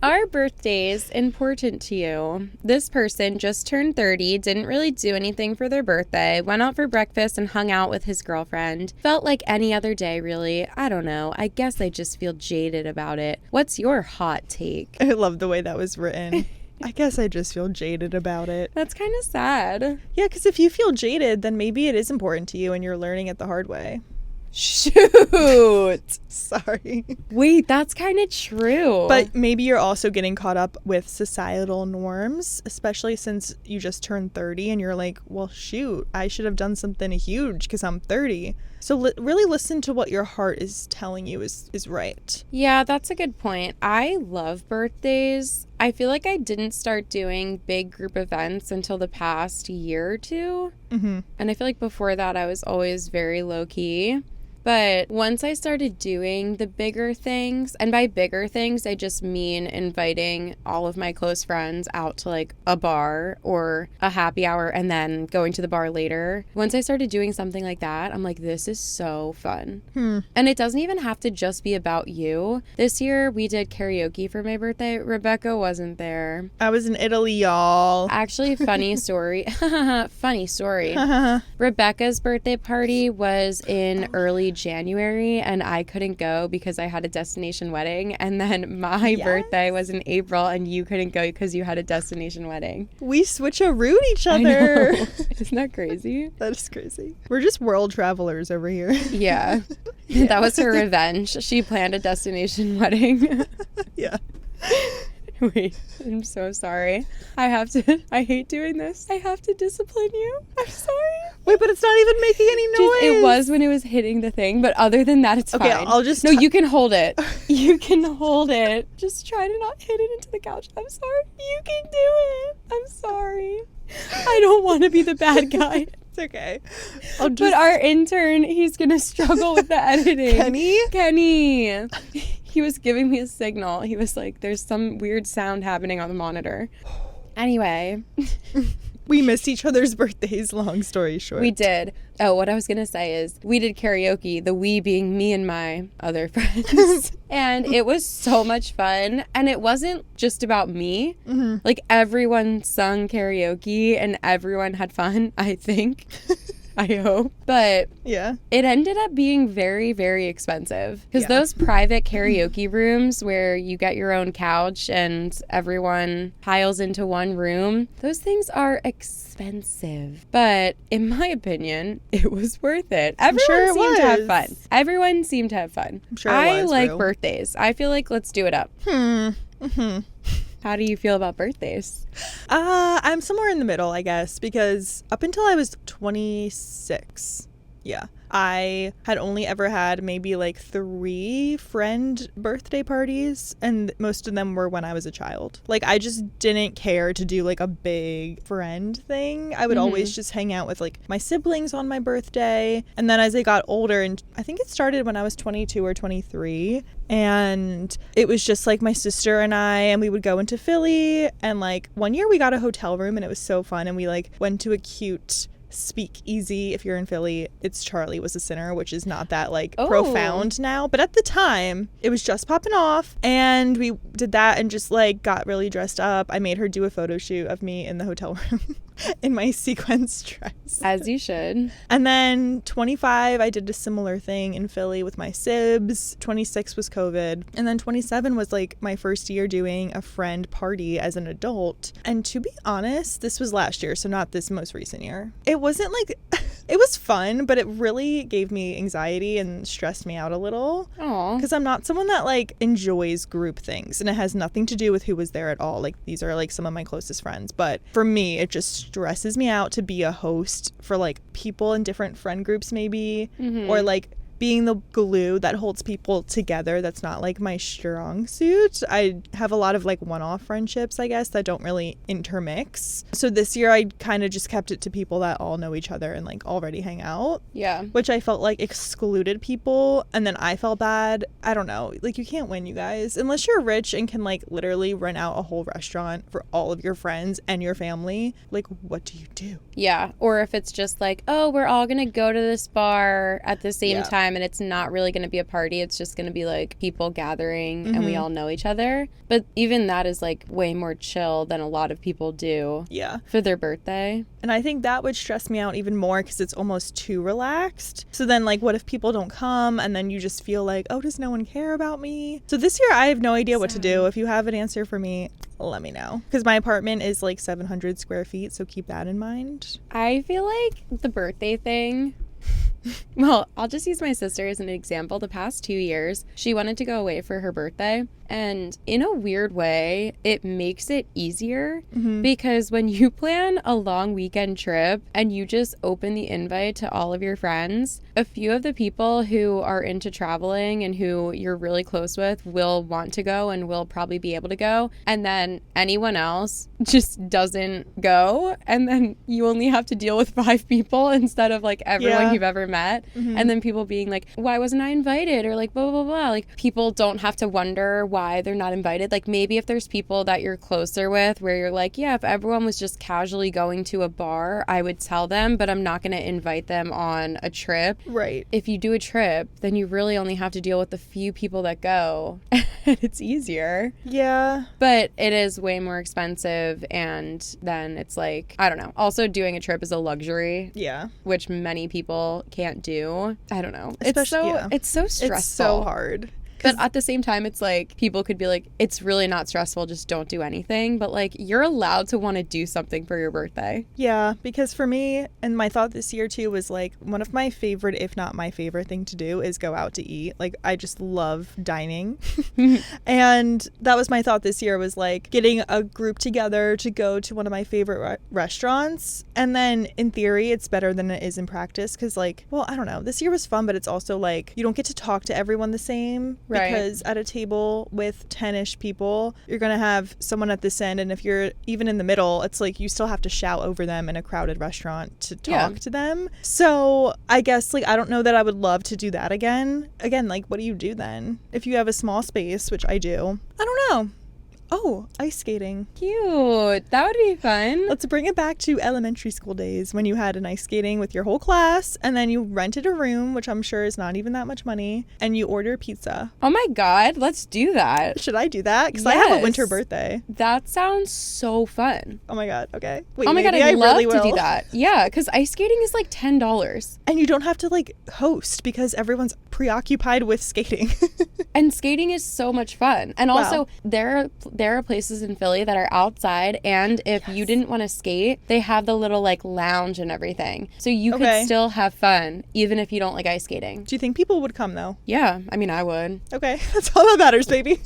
Are birthdays important to you? This person just turned 30, didn't really do anything for their birthday, went out for breakfast and hung out with his girlfriend. Felt like any other day, really. I don't know. I guess I just feel jaded about it. What's your hot take? I love the way that was written. I guess I just feel jaded about it. That's kind of sad. Yeah, because if you feel jaded, then maybe it is important to you and you're learning it the hard way. Shoot. Sorry. Wait, that's kind of true. But maybe you're also getting caught up with societal norms, especially since you just turned 30 and you're like, well, shoot, I should have done something huge because I'm 30. So really listen to what your heart is telling you is right. Yeah, that's a good point. I love birthdays. I feel like I didn't start doing big group events until the past year or two. Mm-hmm. And I feel like before that I was always very low key. But once I started doing the bigger things, and by bigger things, I just mean inviting all of my close friends out to like a bar or a happy hour and then going to the bar later. Once I started doing something like that, I'm like, this is so fun. And it doesn't even have to just be about you. This year we did karaoke for my birthday. Rebecca wasn't there. I was in Italy, y'all. Actually, funny story. Funny story. Rebecca's birthday party was in early January and I couldn't go because I had a destination wedding, and then my birthday was in April and you couldn't go because you had a destination wedding. We switcherooed each other. I know. Isn't that crazy? That is crazy. We're just world travelers over here. Yeah. That was her revenge. She planned a destination wedding. Yeah. Wait, I'm so sorry. I hate doing this. I have to discipline you. I'm sorry. Wait, but it's not even making any noise. It was when it was hitting the thing, but other than that, it's fine. Okay, I'll just... No, you can hold it. You can hold it. Just try to not hit it into the couch. I'm sorry. You can do it. I'm sorry. I don't want to be the bad guy. It's okay. But our intern, he's going to struggle with the editing. Kenny. He was giving me a signal. He was like, there's some weird sound happening on the monitor. Anyway. We missed each other's birthdays, long story short. We did. Oh, what I was going to say is we did karaoke, the we being me and my other friends. And it was so much fun. And it wasn't just about me. Mm-hmm. Like, everyone sung karaoke and everyone had fun, I think. I hope. But yeah, it ended up being very, very expensive. Because those private karaoke rooms where you get your own couch and everyone piles into one room, those things are expensive. But in my opinion, it was worth it. Everyone seemed to have fun. Everyone seemed to have fun. I'm sure I like birthdays. I feel like let's do it up. Mm-hmm. How do you feel about birthdays? I'm somewhere in the middle, I guess, because up until I was 26, I had only ever had maybe like 3 friend birthday parties, and most of them were when I was a child. Like, I just didn't care to do like a big friend thing. I would always just hang out with like my siblings on my birthday. And then as I got older, and I think it started when I was 22 or 23, and it was just like my sister and I, and we would go into Philly, and like one year we got a hotel room and it was so fun, and we like went to a cute speakeasy. If you're in Philly, it's Charlie Was a Sinner, which is not that like profound now, but at the time it was just popping off, and we did that and just like got really dressed up. I made her do a photo shoot of me in the hotel room in my sequins dress, as you should. And then 25, I did a similar thing in Philly with my sibs. 26 was COVID, and then 27 was like my first year doing a friend party as an adult. And to be honest, this was last year, so not this most recent year. It wasn't like it was fun, but it really gave me anxiety and stressed me out a little. Aww. Because I'm not someone that like enjoys group things, and it has nothing to do with who was there at all. Like, these are like some of my closest friends, but for me it just stresses me out to be a host for like people in different friend groups maybe, or like being the glue that holds people together. That's not like my strong suit. I have a lot of like one-off friendships, I guess, that don't really intermix. So this year I kind of just kept it to people that all know each other and like already hang out. Yeah. Which I felt like excluded people, and then I felt bad. I don't know. Like, you can't win, you guys. Unless you're rich and can like literally rent out a whole restaurant for all of your friends and your family. Like, what do you do? Yeah. Or if it's just like, oh, we're all gonna go to this bar at the same time time and it's not really going to be a party. It's just going to be like people gathering and we all know each other. But even that is like way more chill than a lot of people do for their birthday. And I think that would stress me out even more because it's almost too relaxed. So then like what if people don't come and then you just feel like, oh, does no one care about me? So this year I have no idea what to do. If you have an answer for me, let me know. Because my apartment is like 700 square feet, so keep that in mind. I feel like the birthday thing... Well, I'll just use my sister as an example. The past 2 years, she wanted to go away for her birthday. And in a weird way, it makes it easier because when you plan a long weekend trip and you just open the invite to all of your friends, a few of the people who are into traveling and who you're really close with will want to go and will probably be able to go. And then anyone else just doesn't go. And then you only have to deal with 5 people instead of like everyone you've ever met. And then people being like, why wasn't I invited? Or like, blah, blah, blah. Like people don't have to wonder why they're not invited. Like maybe if there's people that you're closer with where you're like, yeah, if everyone was just casually going to a bar, I would tell them, but I'm not going to invite them on a trip. Right. If you do a trip, then you really only have to deal with the few people that go. And it's easier. Yeah. But it is way more expensive. And then it's like, I don't know. Also doing a trip is a luxury. Yeah. Which many people can't do. I don't know. Especially, it's so stressful. It's so hard. But at the same time, it's like people could be like, it's really not stressful. Just don't do anything. But like you're allowed to want to do something for your birthday. Yeah, because for me, and my thought this year too was like one of my favorite, if not my favorite thing to do is go out to eat. Like I just love dining. And that was my thought this year was like getting a group together to go to one of my favorite restaurants. And then in theory, it's better than it is in practice. Because like, well, I don't know. This year was fun, but it's also like you don't get to talk to everyone the same. Right. Because at a table with 10-ish people, you're going to have someone at this end. And if you're even in the middle, it's like you still have to shout over them in a crowded restaurant to talk to them. So I guess like I don't know that I would love to do that again. Again, like what do you do then? If you have a small space, which I do. I don't know. Oh, ice skating. Cute. That would be fun. Let's bring it back to elementary school days when you had an ice skating with your whole class and then you rented a room, which I'm sure is not even that much money, and you order pizza. Oh my God, let's do that. Should I do that? Because I have a winter birthday. That sounds so fun. Oh my God, okay. Wait, oh my God, I'd love to do that. Yeah, because ice skating is like $10. And you don't have to like host because everyone's preoccupied with skating. And skating is so much fun. And also, there are places in Philly that are outside, and if you didn't want to skate, they have the little like lounge and everything. So you could still have fun, even if you don't like ice skating. Do you think people would come though? Yeah, I mean, I would. Okay, that's all that matters, baby.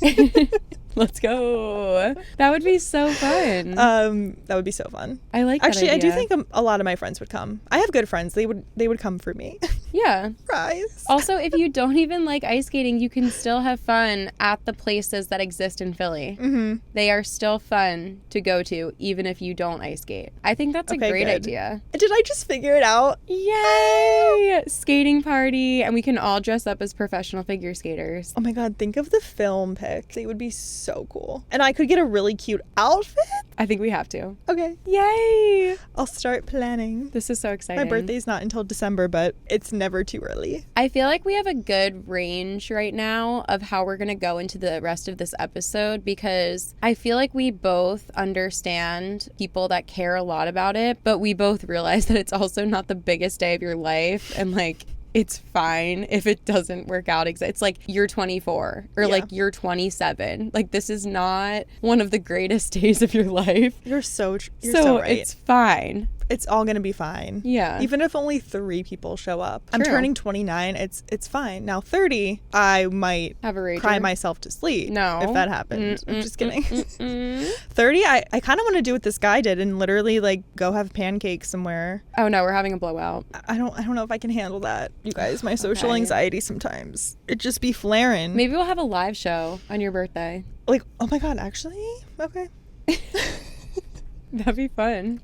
Let's go. That would be so fun. That would be so fun. I like that Actually, idea. I do think a lot of my friends would come. I have good friends. They would come for me. Yeah. Surprise. Also, if you don't even like ice skating, you can still have fun at the places that exist in Philly. Mm-hmm. They are still fun to go to, even if you don't ice skate. I think that's a great idea. Did I just figure it out? Yay! Skating party, and we can all dress up as professional figure skaters. Oh my God, think of the film pics. They would be so cool. And I could get a really cute outfit. I think we have to. Okay. Yay! I'll start planning. This is so exciting. My birthday's not until December, but it's never too early. I feel like we have a good range right now of how we're going to go into the rest of this episode because I feel like we both understand people that care a lot about it, but we both realize that it's also not the biggest day of your life and like it's fine if it doesn't work out. It's like you're 24 or like you're 27. Like this is not one of the greatest days of your life. You're so right. It's fine. It's all gonna be fine. Yeah. Even if only 3 people show up. True. I'm turning 29. It's fine. Now 30, I might have a rager. Cry myself to sleep. No. If that happened. I'm just kidding. 30, I kind of want to do what this guy did and literally like go have pancakes somewhere. Oh no, we're having a blowout. I don't know if I can handle that. You guys, my social anxiety sometimes. It just be flaring. Maybe we'll have a live show on your birthday. Like, oh my God, actually? Okay. That'd be fun.